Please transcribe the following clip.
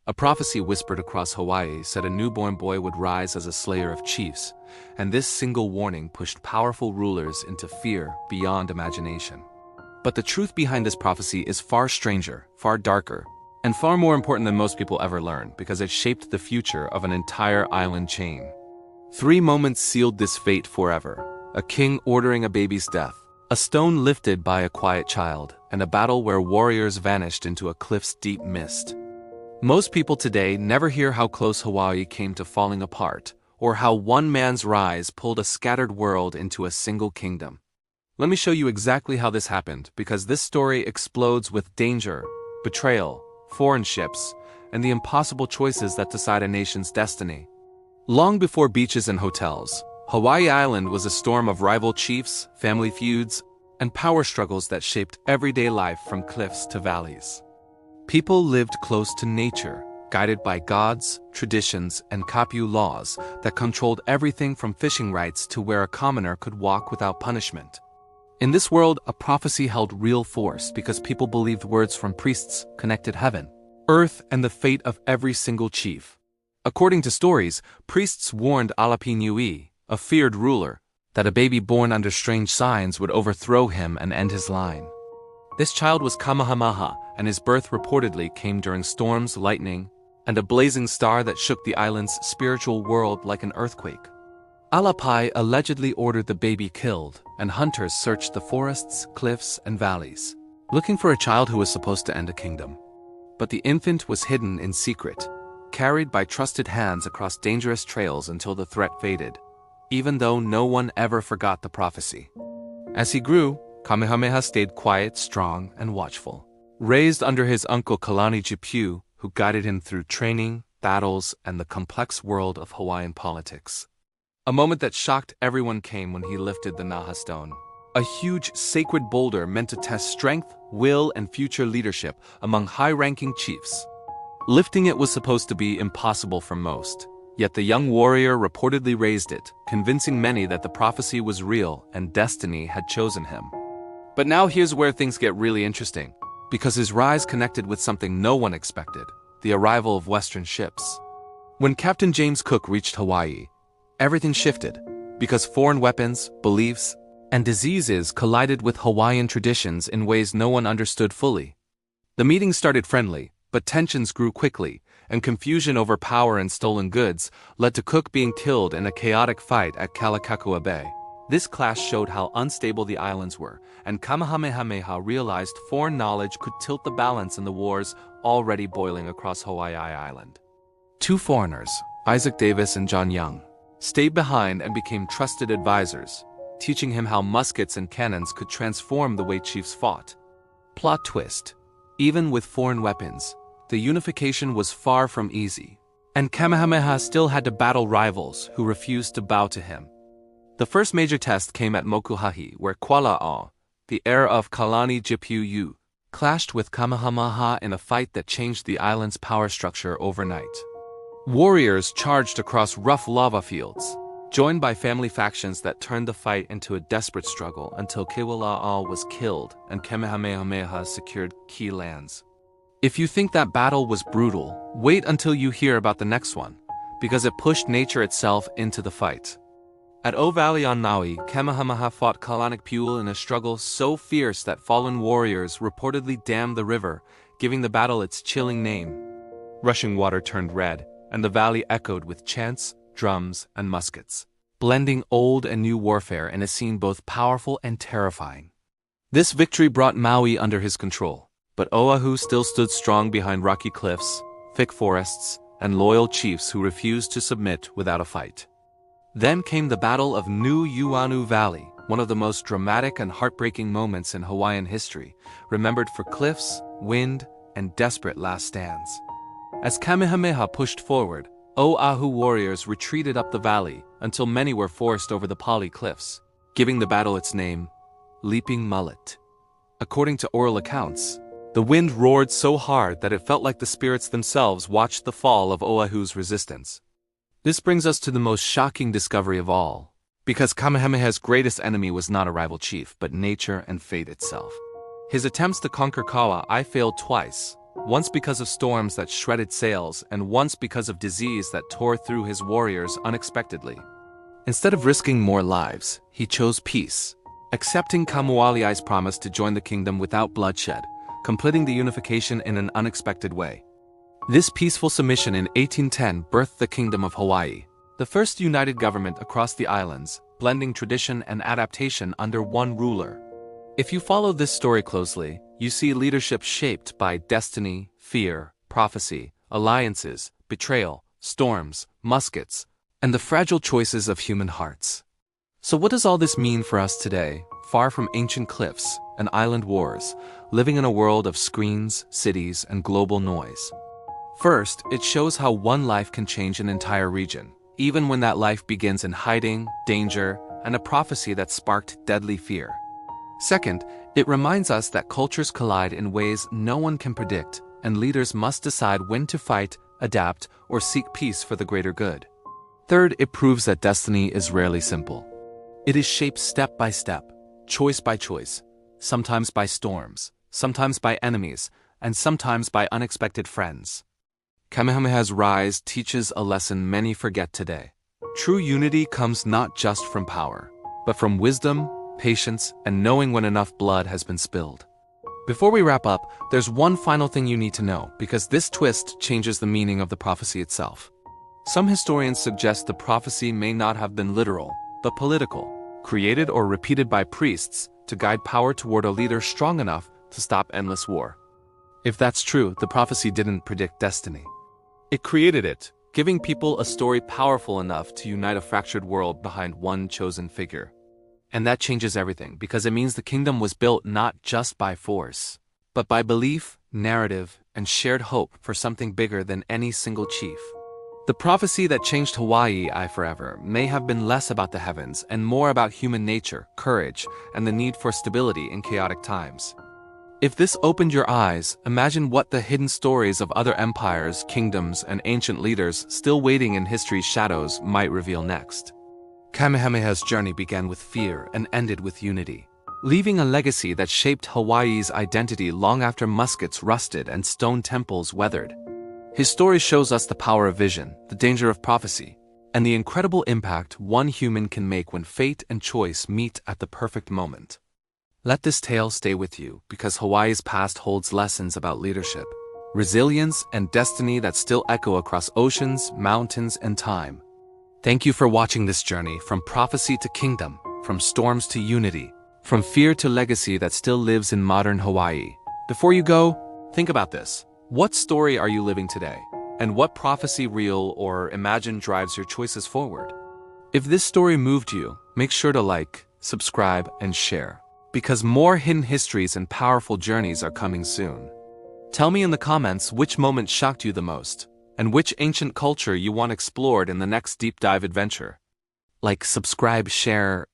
A prophecy whispered across Hawaii said a newborn boy would rise as a slayer of chiefs, and this single warning pushed powerful rulers into fear beyond imagination. But the truth behind this prophecy is far stranger, far darker, and far more important than most people ever learn, because it shaped the future of an entire island chain. 3 moments sealed this fate forever: a king ordering a baby's death, a stone lifted by a quiet child, and a battle where warriors vanished into a cliff's deep mist. Most people today never hear how close Hawaii came to falling apart, or how one man's rise pulled a scattered world into a single kingdom. Let me show you exactly how this happened, because this story explodes with danger, betrayal, foreign ships, and the impossible choices that decide a nation's destiny. Long before beaches and hotels, Hawaii Island was a storm of rival chiefs, family feuds, and power struggles that shaped everyday life from cliffs to valleys. People lived close to nature, guided by gods, traditions, and kapu laws that controlled everything from fishing rights to where a commoner could walk without punishment. In this world, a prophecy held real force because people believed words from priests connected heaven, earth, and the fate of every single chief. According to stories, priests warned Alapi Nui, a feared ruler, that a baby born under strange signs would overthrow him and end his line. This child was Kamehameha, and his birth reportedly came during storms, lightning, and a blazing star that shook the island's spiritual world like an earthquake. Alapai allegedly ordered the baby killed, and hunters searched the forests, cliffs, and valleys, looking for a child who was supposed to end a kingdom. But the infant was hidden in secret, carried by trusted hands across dangerous trails until the threat faded, even though no one ever forgot the prophecy. As he grew, Kamehameha stayed quiet, strong, and watchful. Raised under his uncle Kalani Jipiu, who guided him through training, battles, and the complex world of Hawaiian politics. A moment that shocked everyone came when he lifted the Naha Stone, a huge sacred boulder meant to test strength, will, and future leadership among high-ranking chiefs. Lifting it was supposed to be impossible for most, yet the young warrior reportedly raised it, convincing many that the prophecy was real and destiny had chosen him. But now here's where things get really interesting, because his rise connected with something no one expected: the arrival of Western ships. When Captain James Cook reached Hawaii, everything shifted, because foreign weapons, beliefs, and diseases collided with Hawaiian traditions in ways no one understood fully. The meeting started friendly, but tensions grew quickly, and confusion over power and stolen goods led to Cook being killed in a chaotic fight at Kalakakua Bay. This clash showed how unstable the islands were, and Kamehameha realized foreign knowledge could tilt the balance in the wars already boiling across Hawaii Island. 2 foreigners, Isaac Davis and John Young, stayed behind and became trusted advisors, teaching him how muskets and cannons could transform the way chiefs fought. Plot twist: even with foreign weapons, the unification was far from easy, and Kamehameha still had to battle rivals who refused to bow to him. The first major test came at Mokuhahi, where Kuala'au, the heir of Kalani Jipiu, clashed with Kamehameha in a fight that changed the island's power structure overnight. Warriors charged across rough lava fields, joined by family factions that turned the fight into a desperate struggle until Kuala'au was killed and Kamehameha secured key lands. If you think that battle was brutal, wait until you hear about the next one, because it pushed nature itself into the fight. At O Valley on Maui, Kamehameha fought Kalanick Puel in a struggle so fierce that fallen warriors reportedly dammed the river, giving the battle its chilling name. Rushing water turned red, and the valley echoed with chants, drums, and muskets, blending old and new warfare in a scene both powerful and terrifying. This victory brought Maui under his control, but Oahu still stood strong behind rocky cliffs, thick forests, and loyal chiefs who refused to submit without a fight. Then came the Battle of Nu'uanu Valley, one of the most dramatic and heartbreaking moments in Hawaiian history, remembered for cliffs, wind, and desperate last stands. As Kamehameha pushed forward, Oahu warriors retreated up the valley until many were forced over the Pali cliffs, giving the battle its name, Leaping Mullet. According to oral accounts, the wind roared so hard that it felt like the spirits themselves watched the fall of Oahu's resistance. This brings us to the most shocking discovery of all, because Kamehameha's greatest enemy was not a rival chief, but nature and fate itself. His attempts to conquer Kauai failed twice, once because of storms that shredded sails, and once because of disease that tore through his warriors unexpectedly. Instead of risking more lives, he chose peace, accepting Kamehameha's promise to join the kingdom without bloodshed, completing the unification in an unexpected way. This peaceful submission in 1810 birthed the Kingdom of Hawaii, the first united government across the islands, blending tradition and adaptation under one ruler. If you follow this story closely, you see leadership shaped by destiny, fear, prophecy, alliances, betrayal, storms, muskets, and the fragile choices of human hearts. So what does all this mean for us today, far from ancient cliffs and island wars, living in a world of screens, cities, and global noise? First, it shows how one life can change an entire region, even when that life begins in hiding, danger, and a prophecy that sparked deadly fear. Second, it reminds us that cultures collide in ways no one can predict, and leaders must decide when to fight, adapt, or seek peace for the greater good. Third, it proves that destiny is rarely simple. It is shaped step by step, choice by choice, sometimes by storms, sometimes by enemies, and sometimes by unexpected friends. Kamehameha's rise teaches a lesson many forget today. True unity comes not just from power, but from wisdom, patience, and knowing when enough blood has been spilled. Before we wrap up, there's one final thing you need to know, because this twist changes the meaning of the prophecy itself. Some historians suggest the prophecy may not have been literal, but political, created or repeated by priests to guide power toward a leader strong enough to stop endless war. If that's true, the prophecy didn't predict destiny. It created it, giving people a story powerful enough to unite a fractured world behind one chosen figure. And that changes everything, because it means the kingdom was built not just by force, but by belief, narrative, and shared hope for something bigger than any single chief. The prophecy that changed Hawaii forever may have been less about the heavens and more about human nature, courage, and the need for stability in chaotic times. If this opened your eyes, imagine what the hidden stories of other empires, kingdoms, and ancient leaders still waiting in history's shadows might reveal next. Kamehameha's journey began with fear and ended with unity, leaving a legacy that shaped Hawaii's identity long after muskets rusted and stone temples weathered. His story shows us the power of vision, the danger of prophecy, and the incredible impact one human can make when fate and choice meet at the perfect moment. Let this tale stay with you, because Hawaii's past holds lessons about leadership, resilience, and destiny that still echo across oceans, mountains, and time. Thank you for watching this journey from prophecy to kingdom, from storms to unity, from fear to legacy that still lives in modern Hawaii. Before you go, think about this. What story are you living today? And what prophecy, real or imagined, drives your choices forward? If this story moved you, make sure to like, subscribe, and share, because more hidden histories and powerful journeys are coming soon. Tell me in the comments which moment shocked you the most, and which ancient culture you want explored in the next deep dive adventure. Like, subscribe, share,